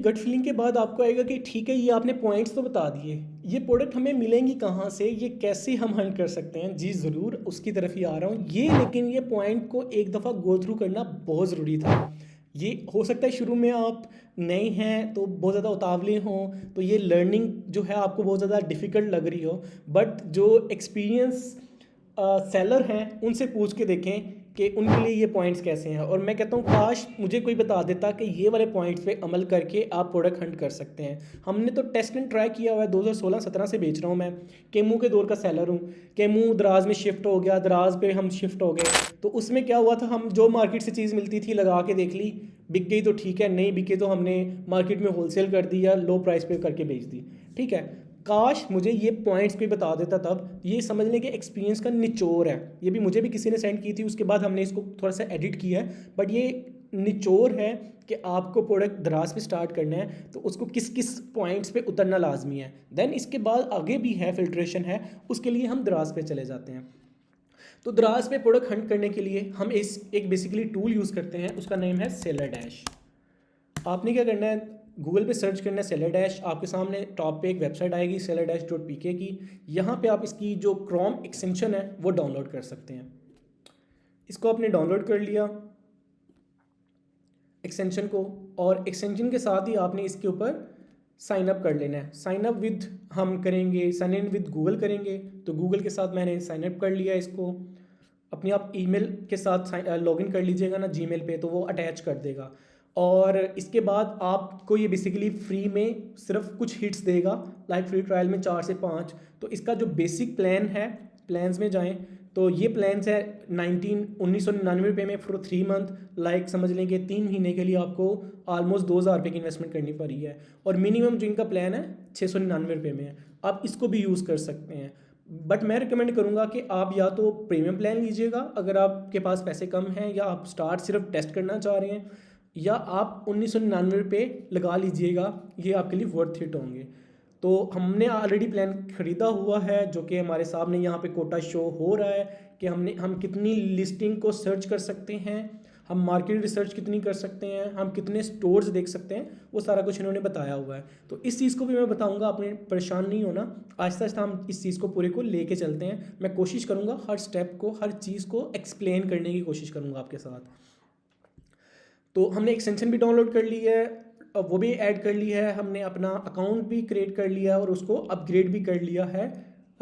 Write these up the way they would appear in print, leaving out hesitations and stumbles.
Gut feeling के बाद आपको आएगा कि ठीक है, ये आपने पॉइंट्स तो बता दिए, ये प्रोडक्ट हमें मिलेंगी कहाँ से, ये कैसे हम हंट कर सकते हैं। जी ज़रूर, उसकी तरफ ही आ रहा हूँ ये, लेकिन ये पॉइंट को एक दफ़ा गो थ्रू करना बहुत ज़रूरी था। ये हो सकता है शुरू में आप नए हैं तो बहुत ज़्यादा उतावले हों, तो ये लर्निंग जो है आपको बहुत ज़्यादा डिफ़िकल्ट लग रही हो, बट जो एक्सपीरियंस सेलर हैं उनसे पूछ के देखें कि उनके लिए ये पॉइंट्स कैसे हैं। और मैं कहता हूँ काश मुझे कोई बता देता कि ये वाले पॉइंट्स पे अमल करके आप प्रोडक्ट हंट कर सकते हैं। हमने तो टेस्ट एंड ट्राई किया हुआ है, 2016-17 से बेच रहा हूँ मैं, केमू के दौर का सेलर हूँ। केमू दराज में शिफ्ट हो गया, दराज पे हम शिफ्ट हो गए, तो उसमें क्या हुआ था, हम जो मार्केट से चीज़ मिलती थी लगा के देख ली, बिक गई तो ठीक है, नहीं बिके तो हमने मार्केट में होलसेल कर दी या लो प्राइस पे करके बेच दी, ठीक है। काश मुझे ये पॉइंट्स कोई बता देता, तब ये समझने के एक्सपीरियंस का निचोड़ है। ये भी मुझे भी किसी ने सेंड की थी, उसके बाद हमने इसको थोड़ा सा एडिट किया है, बट ये निचोड़ है कि आपको प्रोडक्ट दराज पे स्टार्ट करना है तो उसको किस किस पॉइंट्स पे उतरना लाजमी है। देन इसके बाद आगे भी है, फिल्ट्रेशन है, उसके लिए हम दराज पे चले जाते हैं। तो दराज पे प्रोडक्ट हंट करने के लिए हम इस एक बेसिकली टूल यूज़ करते हैं, उसका नेम है सेलर डैश। आपने क्या करना है, गूगल पे सर्च करना है सेलर डैश, आपके सामने टॉप पे एक वेबसाइट आएगी sellerdash.pk की। यहाँ पे आप इसकी जो क्रोम एक्सटेंशन है वो डाउनलोड कर सकते हैं। इसको आपने डाउनलोड कर लिया एक्सटेंशन को, और एक्सटेंशन के साथ ही आपने इसके ऊपर साइन अप कर लेना है। साइन अप विद हम करेंगे, साइन इन विद गूगल करेंगे, तो गूगल के साथ मैंने साइन अप कर लिया इसको। अपने आप ईमेल के साथ लॉगिन कर लीजिएगा ना जीमेल पे, तो वो अटैच कर देगा। और इसके बाद आपको ये बेसिकली फ्री में सिर्फ कुछ हिट्स देगा, लाइक फ्री ट्रायल में 4 से 5। तो इसका जो बेसिक प्लान है, प्लान्स में जाएं तो ये प्लान्स है 1999 में फॉर 3 मंथ, लाइक समझ लें कि 3 महीने के लिए आपको ऑलमोस्ट 2000 रुपये की इन्वेस्टमेंट करनी पड़ी है। और मिनिमम जो इनका प्लान है 699 रुपये में है, आप इसको भी यूज़ कर सकते हैं। बट मैं रिकमेंड करूंगा कि आप या तो प्रीमियम प्लान लीजिएगा अगर आपके पास पैसे कम हैं, या आप स्टार्ट सिर्फ टेस्ट करना चाह रहे हैं, या आप 1999 लगा लीजिएगा, ये आपके लिए वर्थ इट होंगे। तो हमने ऑलरेडी प्लान ख़रीदा हुआ है, जो कि हमारे सामने यहाँ पे कोटा शो हो रहा है कि हम कितनी लिस्टिंग को सर्च कर सकते हैं, हम मार्केट रिसर्च कितनी कर सकते हैं, हम कितने स्टोर्स देख सकते हैं, वो सारा कुछ इन्होंने बताया हुआ है। तो इस चीज़ को भी मैं बताऊंगा, आपने परेशान नहीं होना, आहिस्ता आहिस्ता हम इस चीज़ को पूरे को लेके चलते हैं। मैं कोशिश करूंगा हर स्टेप को, हर चीज़ को एक्सप्लेन करने की कोशिश करूंगा आपके साथ। तो हमने एक्सटेंशन भी डाउनलोड कर ली है, वो भी ऐड कर ली है, हमने अपना अकाउंट भी क्रिएट कर लिया और उसको अपग्रेड भी कर लिया है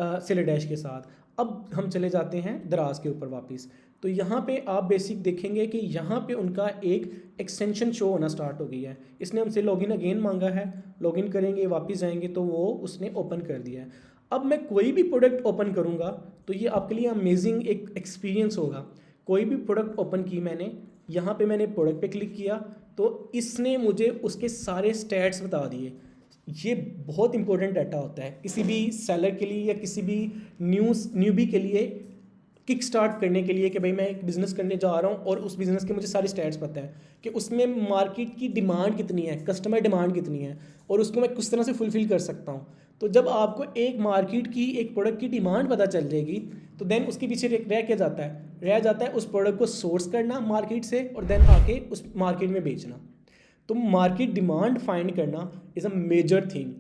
सेलर डैश के साथ। अब हम चले जाते हैं दराज के ऊपर वापस। तो यहाँ पे आप बेसिक देखेंगे कि यहाँ पे उनका एक एक्सटेंशन शो होना स्टार्ट हो गई है। इसने हमसे लॉगिन अगेन मांगा है, लॉगिन करेंगे, वापस जाएंगे तो वो उसने ओपन कर दिया है। अब मैं कोई भी प्रोडक्ट ओपन करूँगा तो ये आपके लिए अमेजिंग एक एक्सपीरियंस होगा। कोई भी प्रोडक्ट ओपन की मैंने, यहाँ पे मैंने प्रोडक्ट पे क्लिक किया तो इसने मुझे उसके सारे स्टैट्स बता दिए। ये बहुत इंपॉर्टेंट डाटा होता है किसी भी सेलर के लिए या किसी भी न्यूबी के लिए, किक स्टार्ट करने के लिए, कि भाई मैं एक बिज़नेस करने जा रहा हूँ और उस बिज़नेस के मुझे सारे स्टैट्स पता है कि उसमें मार्केट की डिमांड कितनी है, कस्टमर डिमांड कितनी है, और उसको मैं किस तरह से फुलफ़िल कर सकता हूँ। तो जब आपको एक मार्केट की, एक प्रोडक्ट की डिमांड पता चल जाएगी, तो देन उसके पीछे रह क्या जाता है, रह जाता है उस प्रोडक्ट को सोर्स करना मार्केट से और देन आके उस मार्केट में बेचना। तो मार्केट डिमांड फाइंड करना इज़ अ मेजर थिंग।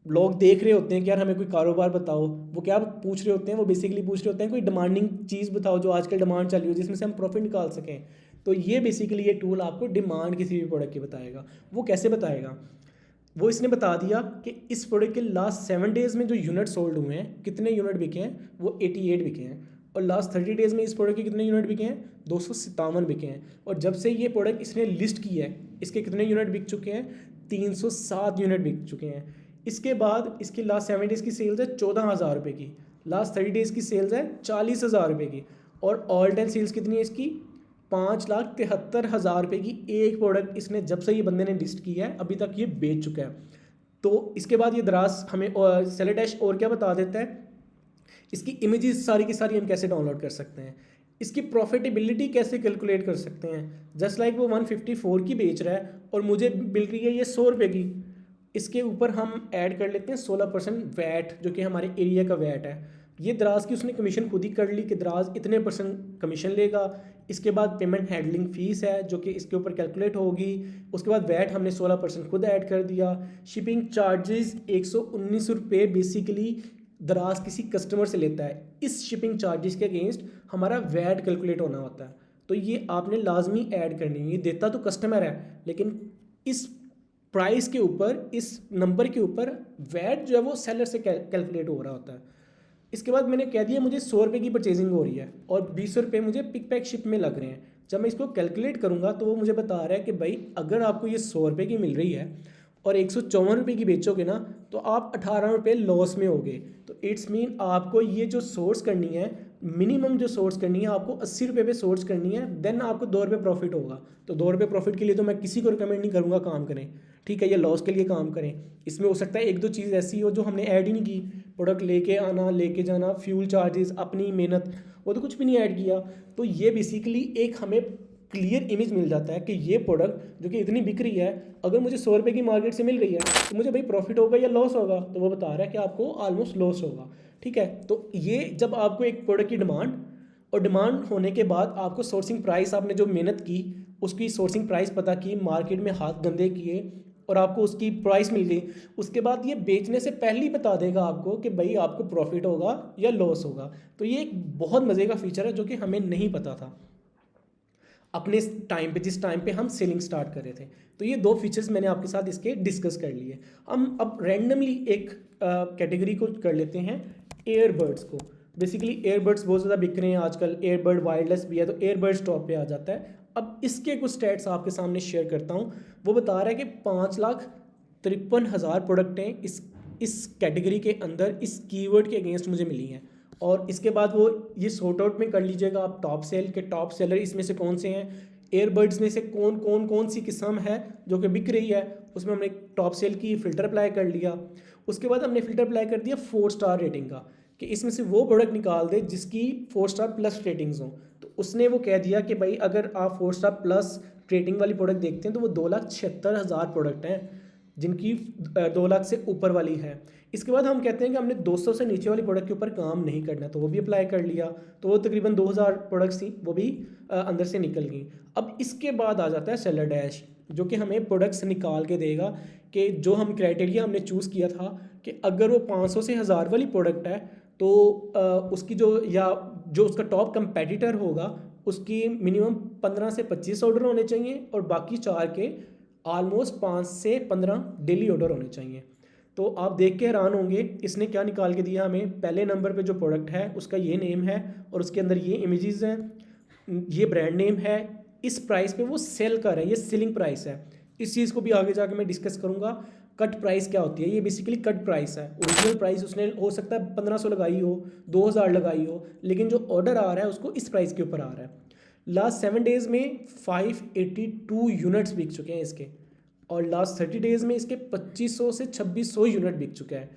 लोग देख रहे होते हैं कि यार हमें कोई कारोबार बताओ, वो क्या पूछ रहे होते हैं, वो बेसिकली पूछ रहे होते हैं कोई डिमांडिंग चीज़ बताओ जो आजकल डिमांड चल रही हो, जिसमें से हम प्रॉफिट निकाल सकें। तो ये बेसिकली ये टूल आपको डिमांड किसी भी प्रोडक्ट की बताएगा। वो कैसे बताएगा, वो इसने बता दिया कि इस प्रोडक्ट के लास्ट 7 डेज़ में जो यूनिट सोल्ड हुए हैं, कितने यूनिट बिके हैं, वो 88 बिके हैं। और लास्ट 30 डेज़ में इस प्रोडक्ट के कितने यूनिट बिके हैं, 257 बिके हैं। और जब से ये प्रोडक्ट इसने लिस्ट की है, इसके कितने यूनिट बिक चुके हैं, 307 यूनिट बिक चुके हैं। इसके बाद इसकी लास्ट 7 डेज़ की सेल्स है 14,000 रुपये की, लास्ट 30 डेज़ की सेल्स है 40,000 रुपये की, और ऑल टाइम सेल्स कितनी है इसकी, 5,73,000 रुपये की। एक प्रोडक्ट इसने जब से ये बंदे ने लिस्ट किया है अभी तक ये बेच चुका है। तो इसके बाद ये दराज हमें सेलर डैश और क्या बता देता है, इसकी इमेजेस सारी की सारी हम कैसे डाउनलोड कर सकते हैं, इसकी प्रॉफिटेबिलिटी कैसे कैलकुलेट कर सकते हैं। जस्ट लाइक वो 154 की बेच रहा है और मुझे मिल रही है ये 100 रुपये की, इसके ऊपर हम ऐड कर लेते हैं 16% वैट, जो कि हमारे एरिया का वैट है। ये दराज की उसने कमीशन खुद ही कर ली कि दराज इतने % कमीशन लेगा। इसके बाद पेमेंट हैंडलिंग फ़ीस है जो कि इसके ऊपर कैलकुलेट होगी। उसके बाद वैट हमने 16% खुद ऐड कर दिया। शिपिंग चार्जेस 119 रुपये बेसिकली दराज किसी कस्टमर से लेता है। इस शिपिंग चार्जेस के अगेंस्ट हमारा वैट कैलकुलेट होना होता है, तो ये आपने लाजमी ऐड करनी है। ये देता तो कस्टमर है, लेकिन इस प्राइस के ऊपर, इस नंबर के ऊपर वैट जो है वो सेलर से कैलकुलेट हो रहा होता है। इसके बाद मैंने कह दिया मुझे 100 रुपये की परचेजिंग हो रही है और 20 रुपये मुझे पिक पैक शिप में लग रहे हैं। जब मैं इसको कैलकुलेट करूँगा तो वो मुझे बता रहा है कि भाई अगर आपको ये 100 रुपये की मिल रही है और 154 रुपये की बेचोगे ना तो आप 18 रुपये लॉस में होगे। तो इट्स मीन आपको ये जो सोर्स करनी है, मिनिमम जो सोर्स करनी है आपको 80 रुपये पे सोर्स करनी है, देन आपको 2 रुपये प्रॉफिट होगा। तो 2 रुपये प्रॉफिट के लिए तो मैं किसी को रिकमेंड नहीं करूँगा काम करें, ठीक है, ये लॉस के लिए काम करें। इसमें हो सकता है एक दो चीज़ ऐसी हो जो हमने ऐड ही नहीं की, प्रोडक्ट लेके आना, लेके जाना, फ्यूल चार्जेस, अपनी मेहनत, वो तो कुछ भी नहीं ऐड किया। तो ये बेसिकली एक हमें क्लियर इमेज मिल जाता है कि ये प्रोडक्ट जो कि इतनी बिक रही है, अगर मुझे 100 रुपये की मार्केट से मिल रही है तो मुझे भाई प्रॉफिट होगा या लॉस होगा, तो वो बता रहा है कि आपको ऑलमोस्ट लॉस होगा, ठीक है। तो ये जब आपको एक प्रोडक्ट की डिमांड और डिमांड होने के बाद आपको सोर्सिंग प्राइस, आपने जो मेहनत की उसकी सोर्सिंग प्राइस पता की, मार्केट में हाथ गंदे किए और आपको उसकी प्राइस मिल गई, उसके बाद ये बेचने से पहले ही बता देगा आपको कि भाई आपको प्रॉफिट होगा या लॉस होगा। तो ये एक बहुत मज़े का फीचर है जो कि हमें नहीं पता था अपने टाइम पे, जिस टाइम पे हम सेलिंग स्टार्ट कर रहे थे। तो ये 2 फीचर्स मैंने आपके साथ इसके डिस्कस कर लिए। हम अब रैंडमली एक कैटेगरी को कर लेते हैं, एयरबड्स को। बेसिकली एयरबड्स बहुत ज़्यादा बिक रहे हैं आजकल, एयरबड वायरलेस भी है, तो एयरबड्स टॉप पे आ जाता है। अब इसके कुछ स्टैट्स आपके सामने शेयर करता हूँ। वो बता रहा है कि 5,53,000 प्रोडक्ट हैं इस कैटेगरी के अंदर, इस कीवर्ड के अगेंस्ट मुझे मिली हैं। और इसके बाद वो ये सॉर्ट आउट में कर लीजिएगा आप टॉप सेल के, टॉप सेलर इसमें से कौन से हैं, एयरबड्स में से कौन सी किस्म है जो कि बिक रही है, उसमें हमने टॉप सेल की फ़िल्टर अप्लाई कर लिया। उसके बाद हमने फ़िल्टर अप्लाई कर दिया 4 स्टार रेटिंग का, कि इसमें से वो प्रोडक्ट निकाल दे जिसकी 4 स्टार प्लस रेटिंग्स हों। तो उसने वो कह दिया कि भाई अगर आप 4 स्टार प्लस रेटिंग वाली प्रोडक्ट देखते हैं तो वो 2,76,000 प्रोडक्ट हैं जिनकी 2 लाख से ऊपर वाली है। इसके बाद हम कहते हैं कि हमने 200 से नीचे वाली प्रोडक्ट के ऊपर काम नहीं करना, तो वो भी अप्लाई कर लिया। तो वो तकरीबन 2,000 प्रोडक्ट्स थी, वो भी अंदर से निकल गई। अब इसके बाद आ जाता है सेलर डैश, जो कि हमें प्रोडक्ट्स निकाल के देगा कि जो हम क्राइटेरिया हमने चूज़ किया था कि अगर वो 500 से 1000 वाली प्रोडक्ट है तो उसकी जो उसका टॉप कंपेटिटर होगा उसकी मिनिमम 15 से 25 ऑर्डर होने चाहिए और बाकी 4 के ऑलमोस्ट 5 से 15 डेली ऑर्डर होने चाहिए। तो आप देख के हैरान होंगे इसने क्या निकाल के दिया हमें। पहले नंबर पे जो प्रोडक्ट है उसका ये नेम है और उसके अंदर ये इमेजेस हैं, ये ब्रांड नेम है, इस प्राइस पे वो सेल कर रहा है, ये सेलिंग प्राइस है। इस चीज़ को भी आगे जाके मैं डिस्कस करूँगा। कट प्राइस क्या होती है, ये बेसिकली कट प्राइस है। ओरिजिनल प्राइस उसने हो सकता है 1500 लगाई हो, 2000 लगाई हो, लेकिन जो ऑर्डर आ रहा है उसको इस प्राइस के ऊपर आ रहा है। लास्ट 7 डेज़ में 582 यूनिट्स बिक चुके हैं इसके, और लास्ट 30 डेज़ में इसके 2500 से 2600 यूनिट बिक चुका है,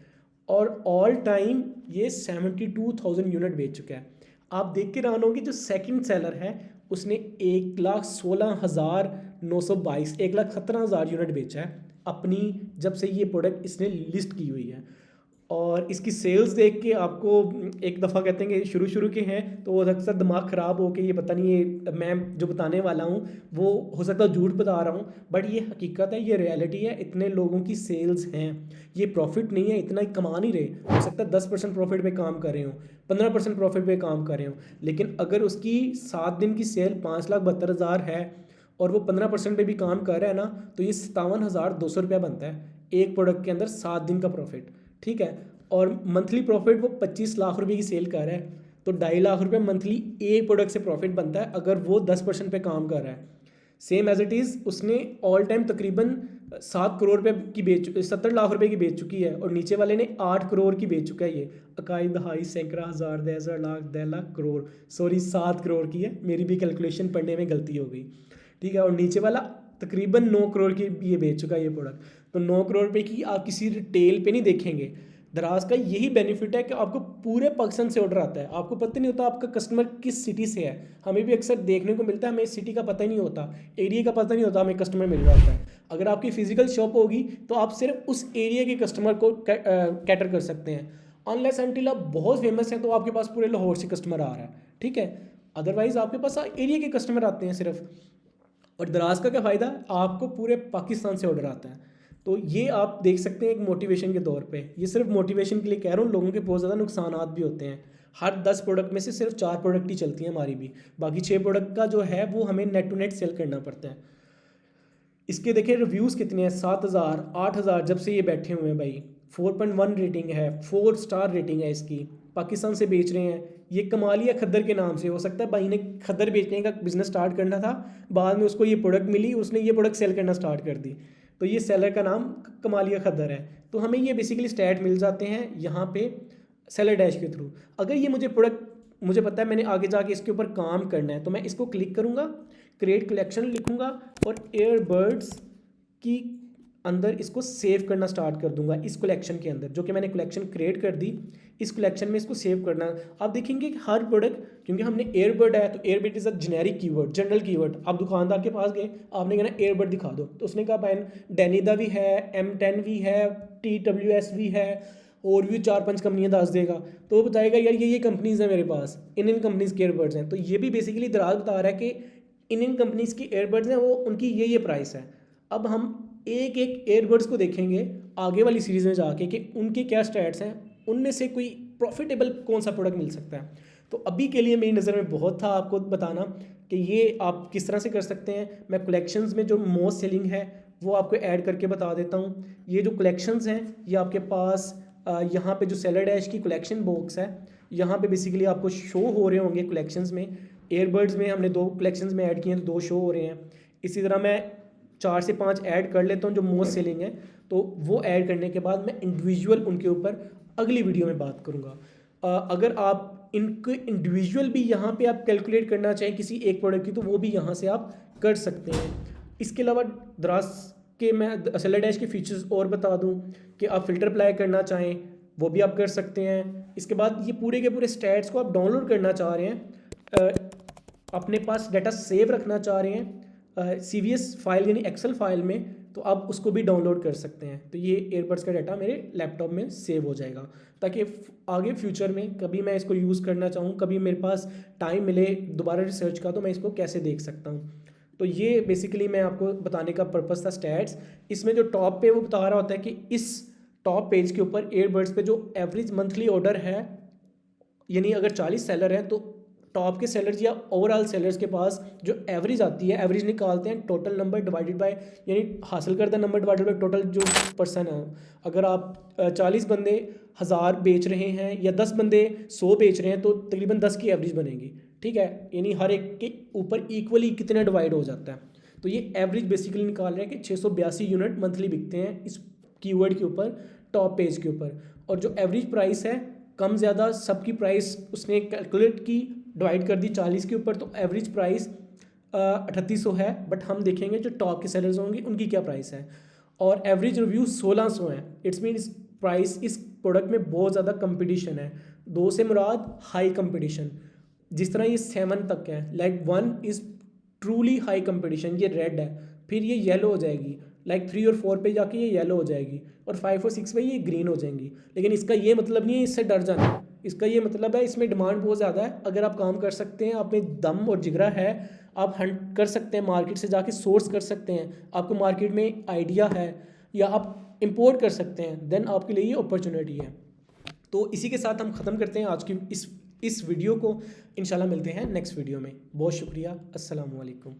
और ऑल टाइम ये 72,000 यूनिट बेच चुका है। आप देख के हैरान होंगे जो सेकंड सेलर है उसने 1,16,922 1,17,000 यूनिट बेचा है अपनी, जब से ये प्रोडक्ट इसने लिस्ट की हुई है। और इसकी सेल्स देख के आपको एक दफ़ा कहते हैं कि शुरू के हैं तो वो अक्सर दिमाग ख़राब हो के ये पता नहीं ये मैं जो बताने वाला हूँ वो हो सकता है झूठ बता रहा हूँ, बट ये हकीकत है, ये रियलिटी है। इतने लोगों की सेल्स हैं, ये प्रॉफिट नहीं है, इतना ही कमा नहीं रहे। हो सकता है 10% प्रॉफिट पे काम कर रहे हो, 15% प्रॉफिट पे काम कर रहे हो, लेकिन अगर उसकी 7 दिन की सेल 5,72,000 है और वो 15% पे भी काम कर रहा है ना, तो ये 57,200 रुपया बनता है एक प्रोडक्ट के अंदर 7 दिन का प्रॉफिट, ठीक है। और मंथली प्रॉफिट वो 25 लाख रुपए की सेल कर रहा है, तो 2.5 लाख रुपए मंथली एक प्रोडक्ट से प्रॉफिट बनता है अगर वो 10% पे काम कर रहा है। सेम एज इट इज़ उसने ऑल टाइम तकरीबन 7 करोड़ रुपये की 70 लाख रुपए की बेच चुकी है, और नीचे वाले ने 8 करोड़ की बेच चुका है। ये इकाई दहाई सैकड़ा हज़ार 10,000 लाख 10 लाख करोड़, सॉरी 7 करोड़ की है, मेरी भी कैलकुलेशन पढ़ने में गलती हो गई, ठीक है। और नीचे वाला तकरीबन 9 करोड़ की ये बेच चुका है ये प्रोडक्ट। तो 9 करोड़ रुपये की आप किसी रिटेल पे नहीं देखेंगे। दराज का यही बेनिफिट है कि आपको पूरे पाकिस्तान से ऑर्डर आता है, आपको पता नहीं होता आपका कस्टमर किस सिटी से है। हमें भी अक्सर देखने को मिलता है, हमें सिटी का पता ही नहीं होता, एरिया का पता नहीं होता, हमें कस्टमर मिल रहा होता है। अगर आपकी फ़िज़िकल शॉप होगी तो आप सिर्फ उस एरिया के कस्टमर को कैटर कर सकते हैं। अनलेस अनटिल आप बहुत फेमस हैं तो आपके पास पूरे लाहौर से कस्टमर आ रहा है, ठीक है। अदरवाइज़ आपके पास एरिया के कस्टमर आते हैं सिर्फ। और दराज का क्या फ़ायदा, आपको पूरे पाकिस्तान से ऑर्डर आता है। तो ये आप देख सकते हैं एक मोटिवेशन के तौर पे, ये सिर्फ मोटिवेशन के लिए कह रहा हूँ। लोगों के बहुत ज़्यादा नुकसानात भी होते हैं। हर 10 प्रोडक्ट में से सिर्फ 4 प्रोडक्ट ही चलती हैं हमारी भी, बाकी 6 प्रोडक्ट का जो है वो हमें नेट टू नेट सेल करना पड़ता है। इसके देखिए रिव्यूज़ कितने हैं, 7,000 8,000 जब से ये बैठे हुए हैं भाई। 4.1 रेटिंग है, 4 स्टार रेटिंग है इसकी। पाकिस्तान से बेच रहे हैं। ये कमालिया खद्दर के नाम से, हो सकता है भाई ने खद्दर बेचने का बिज़नेस स्टार्ट करना था, बाद में उसको ये प्रोडक्ट मिली, उसने ये प्रोडक्ट सेल करना स्टार्ट कर दी, तो ये सेलर का नाम कमालिया खद्दर है। तो हमें ये बेसिकली स्टैट मिल जाते हैं यहाँ पे सेलर डैश के थ्रू। अगर ये मुझे प्रोडक्ट, मुझे पता है मैंने आगे जाके इसके ऊपर काम करना है, तो मैं इसको क्लिक करूँगा, क्रिएट कलेक्शन लिखूँगा और एयरबड्स की अंदर इसको सेव करना स्टार्ट कर दूंगा। इस कलेक्शन के अंदर जो कि मैंने कलेक्शन क्रिएट कर दी, इस कलेक्शन में इसको सेव करना। आप देखेंगे कि हर प्रोडक्ट, क्योंकि हमने एयरबड है तो earbud is a generic keyword, general keyword. आप दुकानदार के पास गए, आपने कहना एयरबड दिखा दो, तो उसने कहा भाई डेनिदा भी है, M10 भी है, TWS भी है, और भी 4-5 कंपनियां दस देगा। तो वो बताएगा यार ये कंपनीज़ हैं मेरे पास, इन कंपनीज़ के एयरबड्स हैं। तो ये भी बेसिकली दराज बता रहा है कि इन कंपनीज़ की एयरबड्स हैं, वो उनकी ये प्राइस है। अब हम एक एक एयरबड्स को देखेंगे आगे वाली सीरीज़ में जाके कि उनके क्या स्टैट्स हैं, उनमें से कोई प्रॉफिटेबल कौन सा प्रोडक्ट मिल सकता है। तो अभी के लिए मेरी नज़र में बहुत था आपको बताना कि ये आप किस तरह से कर सकते हैं। मैं कलेक्शंस में जो मोस्ट सेलिंग है वो आपको ऐड करके बता देता हूँ। ये जो कलेक्शंस हैं ये आपके पास यहाँ पे जो सेलर डैश की कलेक्शन बॉक्स है, यहाँ पे बेसिकली आपको शो हो रहे होंगे कलेक्शंस में। एयरबड्स में हमने 2 कलेक्शंस में ऐड किए हैं तो 2 शो हो रहे हैं। इसी तरह मैं 4 से 5 ऐड कर लेता हूँ जो मोस्ट सेलिंग है, तो वो ऐड करने के बाद मैं इंडिविजुअल उनके ऊपर अगली वीडियो में बात करूँगा। अगर आप इनके इंडिविजुअल भी यहाँ पे आप कैलकुलेट करना चाहें किसी एक प्रोडक्ट की, तो वो भी यहाँ से आप कर सकते हैं। इसके अलावा दराज के मैं सेलर डैश के फीचर्स और बता दूँ कि आप फ़िल्टर अप्लाई करना चाहें वो भी आप कर सकते हैं। इसके बाद ये पूरे के पूरे स्टैट्स को आप डाउनलोड करना चाह रहे हैं, अपने पास डाटा सेव रखना चाह रहे हैं CVS फाइल यानी एक्सेल फाइल में, तो आप उसको भी डाउनलोड कर सकते हैं। तो ये एयरबड्स का डाटा मेरे लैपटॉप में सेव हो जाएगा, ताकि आगे फ्यूचर में कभी मैं इसको यूज़ करना चाहूँ, कभी मेरे पास टाइम मिले दोबारा रिसर्च का, तो मैं इसको कैसे देख सकता हूँ। तो ये बेसिकली मैं आपको बताने का पर्पज़ था स्टैट्स। इसमें जो टॉप पे वो बता रहा होता है कि इस टॉप पेज के ऊपर एयरबड्स पे जो एवरेज मंथली ऑर्डर है, यानी अगर 40 सेलर हैं तो टॉप के सेलर्स या ओवरऑल सेलर्स के पास जो एवरेज आती है, एवरेज निकालते हैं टोटल नंबर डिवाइडेड बाय, यानी हासिल करदा नंबर डिवाइडेड बाय टोटल जो पर्सन है। अगर आप 40 बंदे 1000 बेच रहे हैं या 10 बंदे 100 बेच रहे हैं तो तकरीबन 10 की एवरेज बनेगी, ठीक है। यानी हर एक के ऊपर इक्वली कितना डिवाइड हो जाता है। तो ये एवरेज बेसिकली निकाल रहे हैं कि 682 यूनिट मंथली बिकते हैं इस कीवर्ड के ऊपर, टॉप पेज के ऊपर। और जो एवरेज प्राइस है, कम ज़्यादा सबकी प्राइस उसने कैलकुलेट की, डिवाइड कर दी 40 के ऊपर, तो एवरेज प्राइस 3800 है। बट हम देखेंगे जो टॉप के सेलर्स होंगे उनकी क्या प्राइस है, और एवरेज रिव्यू 1600 है। इट्स मीन्स प्राइस इस प्रोडक्ट में बहुत ज़्यादा कंपटीशन है। 2 से मुराद हाई कंपटीशन। जिस तरह ये 7 तक है, like 1 is truly high competition, ये रेड है, फिर ये येलो हो जाएगी, लाइक 3 और 4 पे जाके ये येलो हो जाएगी, और 5 और 6 पे ये ग्रीन हो जाएंगी। लेकिन इसका ये मतलब नहीं है इससे डर जाना, इसका ये मतलब है इसमें डिमांड बहुत ज़्यादा है। अगर आप काम कर सकते हैं, आप में दम और जिगरा है, आप हंट कर सकते हैं, मार्केट से जाके सोर्स कर सकते हैं, आपको मार्केट में आइडिया है, या आप इंपोर्ट कर सकते हैं, देन आपके लिए ये अपॉर्चुनिटी है। तो इसी के साथ हम ख़त्म करते हैं आज की इस वीडियो को। इंशाल्लाह मिलते हैं नेक्स्ट वीडियो में। बहुत शुक्रिया। अस्सलाम वालेकुम।